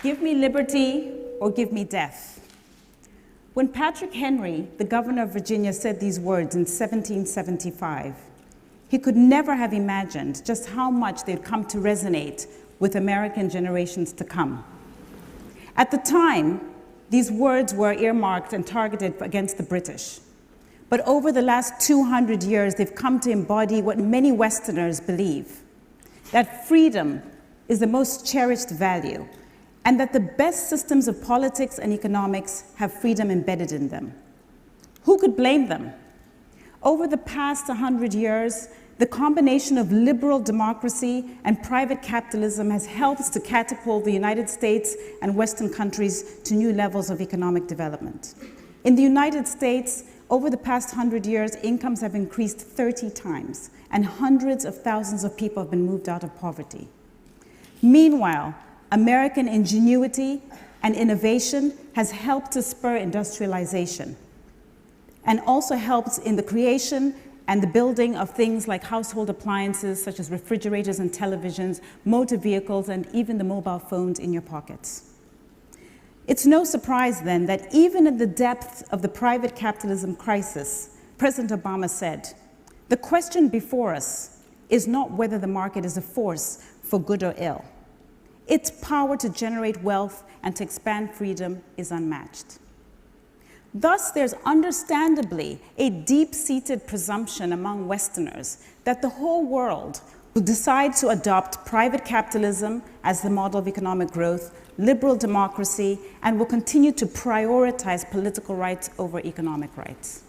Give me liberty or give me death. When Patrick Henry, the governor of Virginia, said these words in 1775, he could never have imagined just how much they'd come to resonate with American generations to come. At the time, these words were earmarked and targeted against the British. But over the last 200 years, they've come to embody what many Westerners believe, that freedom is the most cherished value, and that the best systems of politics and economics have freedom embedded in them. Who could blame them? Over the past 100 years, the combination of liberal democracy and private capitalism has helped to catapult the United States and Western countries to new levels of economic development. In the United States, over the past 100 years, incomes have increased 30 times, and hundreds of thousands of people have been moved out of poverty. Meanwhile, American ingenuity and innovation has helped to spur industrialization and also helped in the creation and the building of things like household appliances such as refrigerators and televisions, motor vehicles, and even the mobile phones in your pockets. It's no surprise then that even in the depths of the private capitalism crisis, President Obama said, "The question before us is not whether the market is a force for good or ill. Its power to generate wealth and to expand freedom is unmatched." Thus, there's understandably a deep-seated presumption among Westerners that the whole world will decide to adopt private capitalism as the model of economic growth, liberal democracy, and will continue to prioritize political rights over economic rights.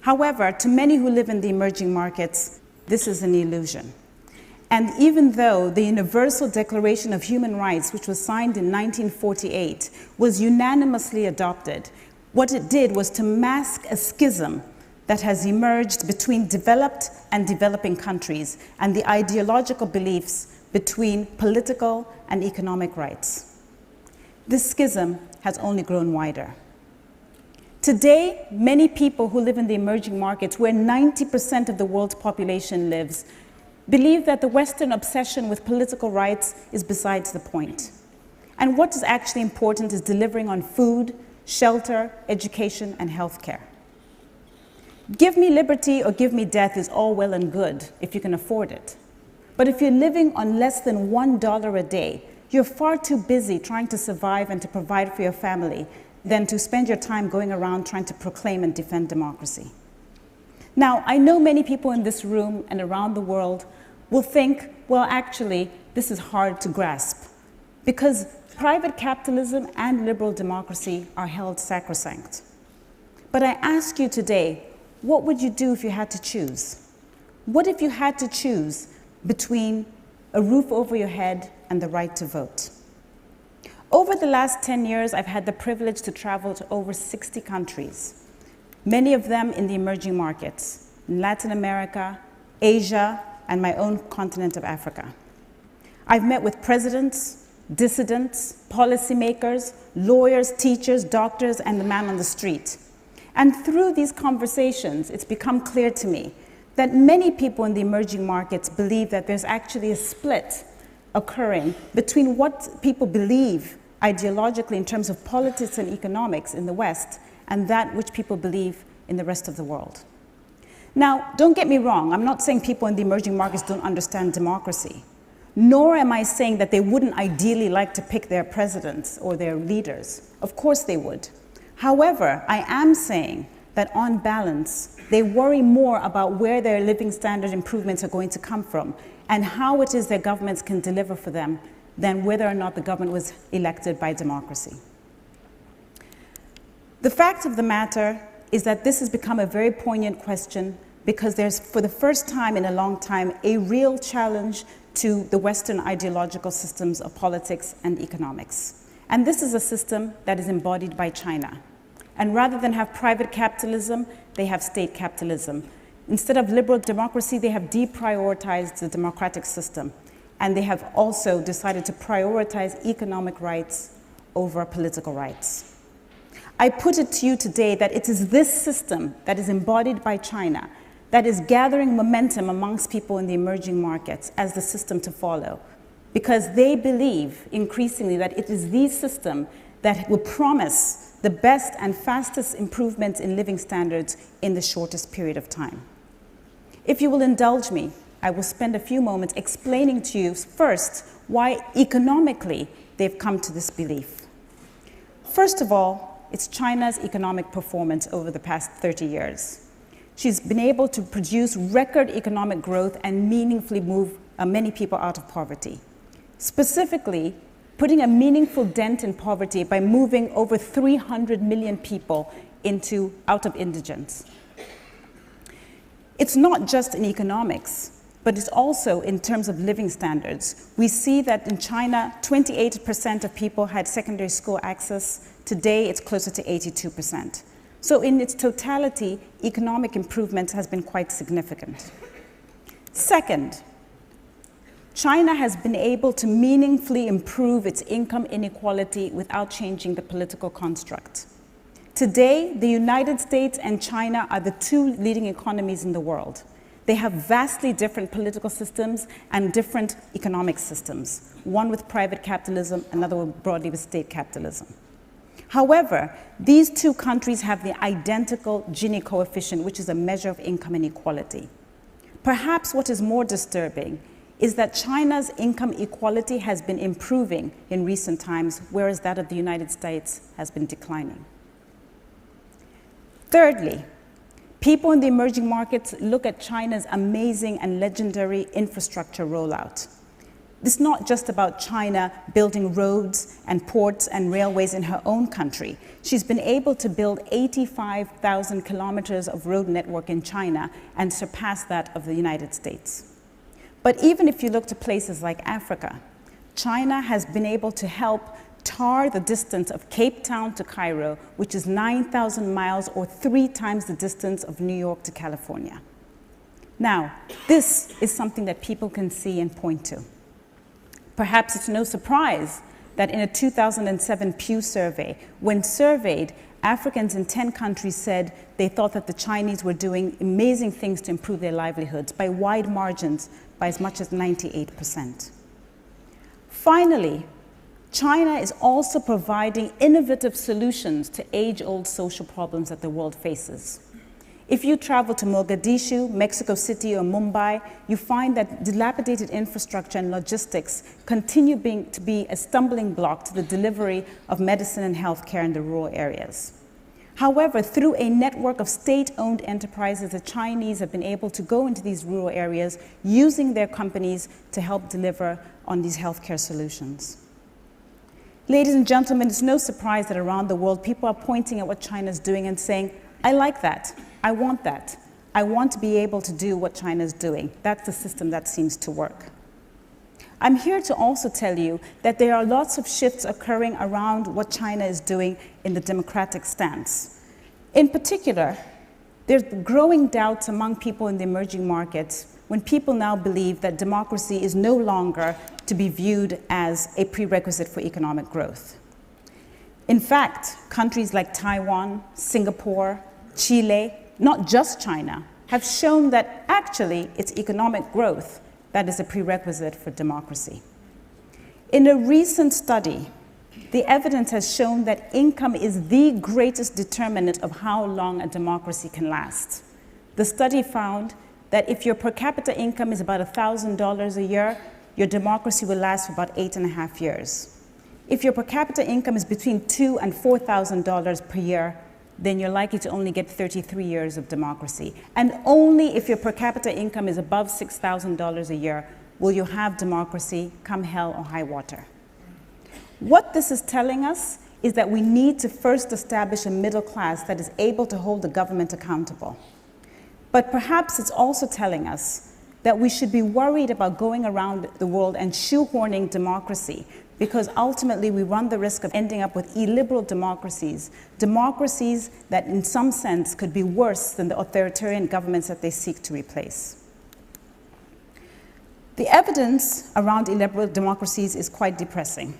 However, to many who live in the emerging markets, this is an illusion. And even though the Universal Declaration of Human Rights, which was signed in 1948, was unanimously adopted, what it did was to mask a schism that has emerged between developed and developing countries and the ideological beliefs between political and economic rights. This schism has only grown wider. Today, many people who live in the emerging markets, where 90% of the world's population lives, believe that the Western obsession with political rights is besides the point. And what is actually important is delivering on food, shelter, education, and healthcare. Give me liberty or give me death is all well and good if you can afford it. But if you're living on less than $1 a day, you're far too busy trying to survive and to provide for your family than to spend your time going around trying to proclaim and defend democracy. Now, I know many people in this room and around the world will think, well, actually, this is hard to grasp because private capitalism and liberal democracy are held sacrosanct. But I ask you today, what would you do if you had to choose? What if you had to choose between a roof over your head and the right to vote? Over the last 10 years, I've had the privilege to travel to over 60 countries, many of them in the emerging markets, in Latin America, Asia, and my own continent of Africa. I've met with presidents, dissidents, policymakers, lawyers, teachers, doctors, and the man on the street. And through these conversations, it's become clear to me that many people in the emerging markets believe that there's actually a split occurring between what people believe ideologically in terms of politics and economics in the West and that which people believe in the rest of the world. Now, don't get me wrong, I'm not saying people in the emerging markets don't understand democracy, nor am I saying that they wouldn't ideally like to pick their presidents or their leaders. Of course they would. However, I am saying that on balance, they worry more about where their living standard improvements are going to come from and how it is their governments can deliver for them than whether or not the government was elected by democracy. The fact of the matter is that this has become a very poignant question because there's, for the first time in a long time, a real challenge to the Western ideological systems of politics and economics. And this is a system that is embodied by China. And rather than have private capitalism, they have state capitalism. Instead of liberal democracy, they have deprioritized the democratic system. And they have also decided to prioritize economic rights over political rights. I put it to you today that it is this system that is embodied by China that is gathering momentum amongst people in the emerging markets as the system to follow. because they believe increasingly that it is the system that will promise the best and fastest improvements in living standards in the shortest period of time. If you will indulge me, I will spend a few moments explaining to you first why economically they've come to this belief. First of all, it's China's economic performance over the past 30 years. She's been able to produce record economic growth and meaningfully move many people out of poverty. Specifically, putting a meaningful dent in poverty by moving over 300 million people out of indigence. It's not just in economics, but it's also in terms of living standards. We see that in China, 28% of people had secondary school access. Today, it's closer to 82%. So in its totality, economic improvement has been quite significant. Second, China has been able to meaningfully improve its income inequality without changing the political construct. Today, the United States and China are the two leading economies in the world. They have vastly different political systems and different economic systems, one with private capitalism, another with broadly with state capitalism. However, these two countries have the identical Gini coefficient, which is a measure of income inequality. Perhaps what is more disturbing is that China's income equality has been improving in recent times, whereas that of the United States has been declining. Thirdly, people in the emerging markets look at China's amazing and legendary infrastructure rollout. It's not just about China building roads and ports and railways in her own country. She's been able to build 85,000 kilometers of road network in China and surpass that of the United States. But even if you look to places like Africa, China has been able to help tar the distance of Cape Town to Cairo, which is 9,000 miles or 3 times the distance of New York to California. Now, this is something that people can see and point to. Perhaps it's no surprise that in a 2007 Pew survey, when surveyed, Africans in 10 countries said they thought that the Chinese were doing amazing things to improve their livelihoods by wide margins, by as much as 98%. Finally, China is also providing innovative solutions to age-old social problems that the world faces. If you travel to Mogadishu, Mexico City, or Mumbai, you find that dilapidated infrastructure and logistics continue to be a stumbling block to the delivery of medicine and healthcare in the rural areas. However, through a network of state-owned enterprises, the Chinese have been able to go into these rural areas using their companies to help deliver on these healthcare solutions. Ladies and gentlemen, it's no surprise that around the world, people are pointing at what China's doing and saying, I like that, I want that. I want to be able to do what China's doing. That's the system that seems to work. I'm here to also tell you that there are lots of shifts occurring around what China is doing in the democratic stance. In particular, there's growing doubts among people in the emerging markets when people now believe that democracy is no longer to be viewed as a prerequisite for economic growth. In fact, countries like Taiwan, Singapore, Chile, not just China, have shown that actually it's economic growth that is a prerequisite for democracy. In a recent study, the evidence has shown that income is the greatest determinant of how long a democracy can last. The study found that if your per capita income is about $1,000 a year, your democracy will last for about 8.5 years. If your per capita income is between $2,000 and $4,000 per year, then you're likely to only get 33 years of democracy. And only if your per capita income is above $6,000 a year will you have democracy come hell or high water. What this is telling us is that we need to first establish a middle class that is able to hold the government accountable. But perhaps it's also telling us that we should be worried about going around the world and shoehorning democracy, because ultimately we run the risk of ending up with illiberal democracies, democracies that in some sense could be worse than the authoritarian governments that they seek to replace. The evidence around illiberal democracies is quite depressing.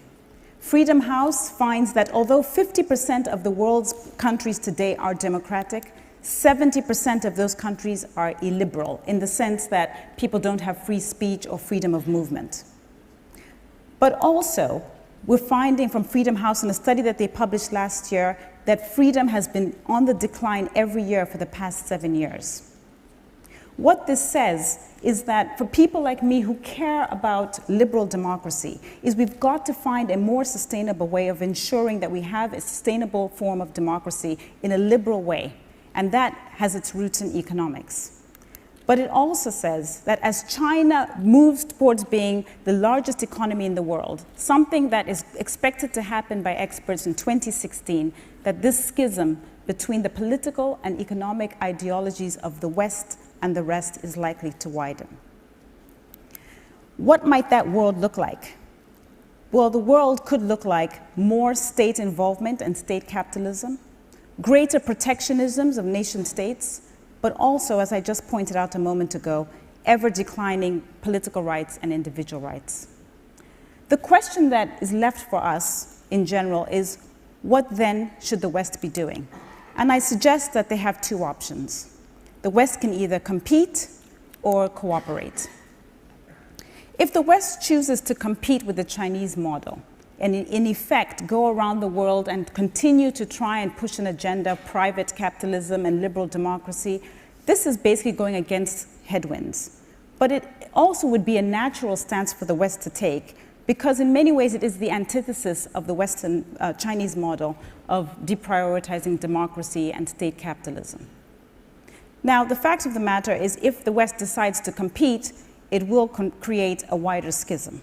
Freedom House finds that although 50% of the world's countries today are democratic, 70% of those countries are illiberal in the sense that people don't have free speech or freedom of movement. But also, we're finding from Freedom House in a study that they published last year that freedom has been on the decline every year for the past 7 years. What this says is that for people like me who care about liberal democracy, is we've got to find a more sustainable way of ensuring that we have a sustainable form of democracy in a liberal way, and that has its roots in economics. But it also says that as China moves towards being the largest economy in the world, something that is expected to happen by experts in 2016, that this schism between the political and economic ideologies of the West and the rest is likely to widen. What might that world look like? Well, the world could look like more state involvement and state capitalism, greater protectionisms of nation states, but also, as I just pointed out a moment ago, ever declining political rights and individual rights. The question that is left for us in general is, what then should the West be doing? And I suggest that they have two options. The West can either compete or cooperate. If the West chooses to compete with the Chinese model, and in effect go around the world and continue to try and push an agenda of private capitalism and liberal democracy, this is basically going against headwinds. But it also would be a natural stance for the West to take, because in many ways it is the antithesis of the Western Chinese model of deprioritizing democracy and state capitalism. Now, the fact of the matter is, if the West decides to compete, it will create a wider schism.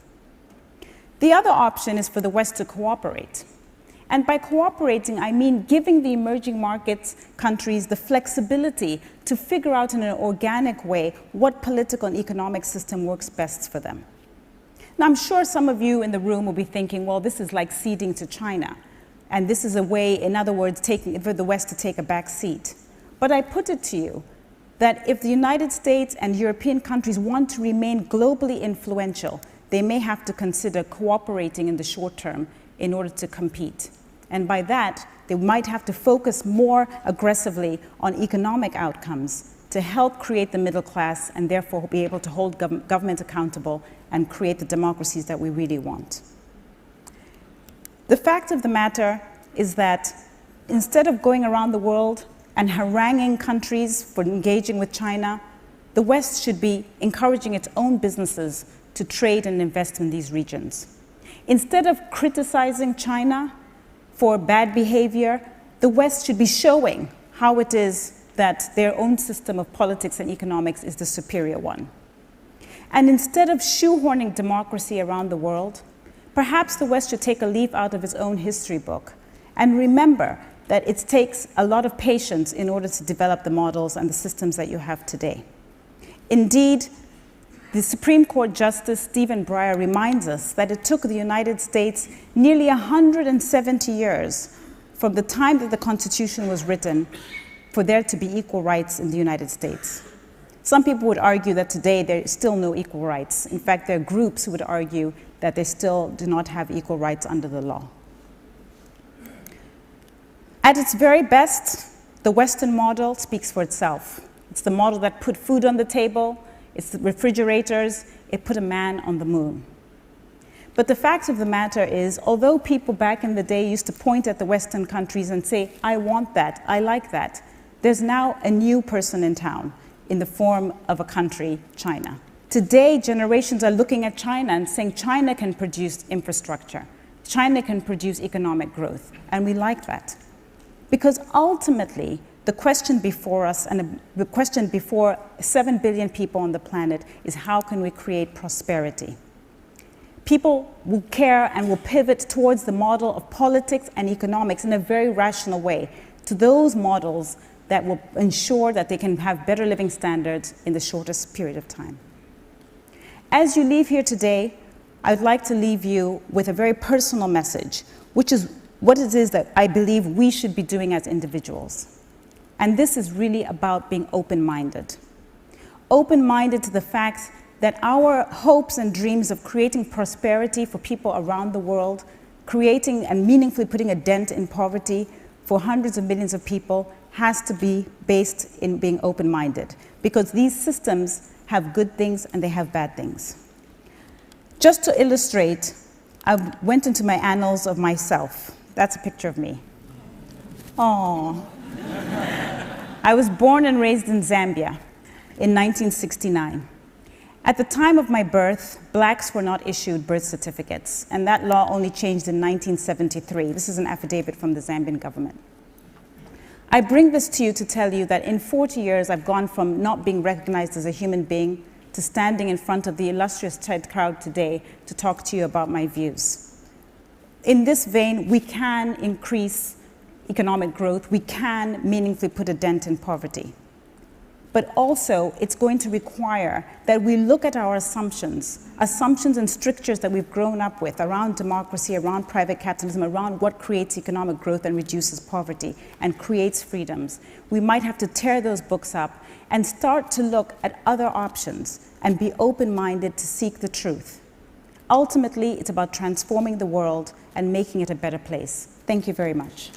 The other option is for the West to cooperate. And by cooperating, I mean giving the emerging markets countries the flexibility to figure out in an organic way what political and economic system works best for them. Now, I'm sure some of you in the room will be thinking, well, this is like ceding to China. And this is a way, in other words, for the West to take a back seat. But I put it to you that if the United States and European countries want to remain globally influential, they may have to consider cooperating in the short term in order to compete. And by that, they might have to focus more aggressively on economic outcomes to help create the middle class and therefore be able to hold government accountable and create the democracies that we really want. The fact of the matter is that instead of going around the world and haranguing countries for engaging with China, the West should be encouraging its own businesses to trade and invest in these regions. Instead of criticizing China for bad behavior, the West should be showing how it is that their own system of politics and economics is the superior one. And instead of shoehorning democracy around the world, perhaps the West should take a leaf out of its own history book and remember that it takes a lot of patience in order to develop the models and the systems that you have today. Indeed, the Supreme Court Justice Stephen Breyer reminds us that it took the United States nearly 170 years from the time that the Constitution was written for there to be equal rights in the United States. Some people would argue that today there is still no equal rights. In fact, there are groups who would argue that they still do not have equal rights under the law. At its very best, the Western model speaks for itself. It's the model that put food on the table, it's the refrigerators, it put a man on the moon. But the fact of the matter is, although people back in the day used to point at the Western countries and say, I want that, I like that, there's now a new person in town in the form of a country, China. Today, generations are looking at China and saying China can produce infrastructure, China can produce economic growth, and we like that. Because ultimately, the question before us and the question before 7 billion people on the planet is how can we create prosperity? People will care and will pivot towards the model of politics and economics in a very rational way, to those models that will ensure that they can have better living standards in the shortest period of time. As you leave here today, I'd like to leave you with a very personal message, which is what it is that I believe we should be doing as individuals. And this is really about being open-minded. Open-minded to the fact that our hopes and dreams of creating prosperity for people around the world, creating and meaningfully putting a dent in poverty for hundreds of millions of people has to be based in being open-minded, because these systems have good things and they have bad things. Just to illustrate, I went into my annals of myself. That's a picture of me. Oh. I was born and raised in Zambia in 1969. At the time of my birth, blacks were not issued birth certificates, and that law only changed in 1973. This is an affidavit from the Zambian government. I bring this to you to tell you that in 40 years, I've gone from not being recognized as a human being to standing in front of the illustrious TED crowd today to talk to you about my views. In this vein, we can increase economic growth. We can meaningfully put a dent in poverty. But also, it's going to require that we look at our assumptions and strictures that we've grown up with around democracy, around private capitalism, around what creates economic growth and reduces poverty and creates freedoms. We might have to tear those books up and start to look at other options and be open-minded to seek the truth. Ultimately, it's about transforming the world and making it a better place. Thank you very much.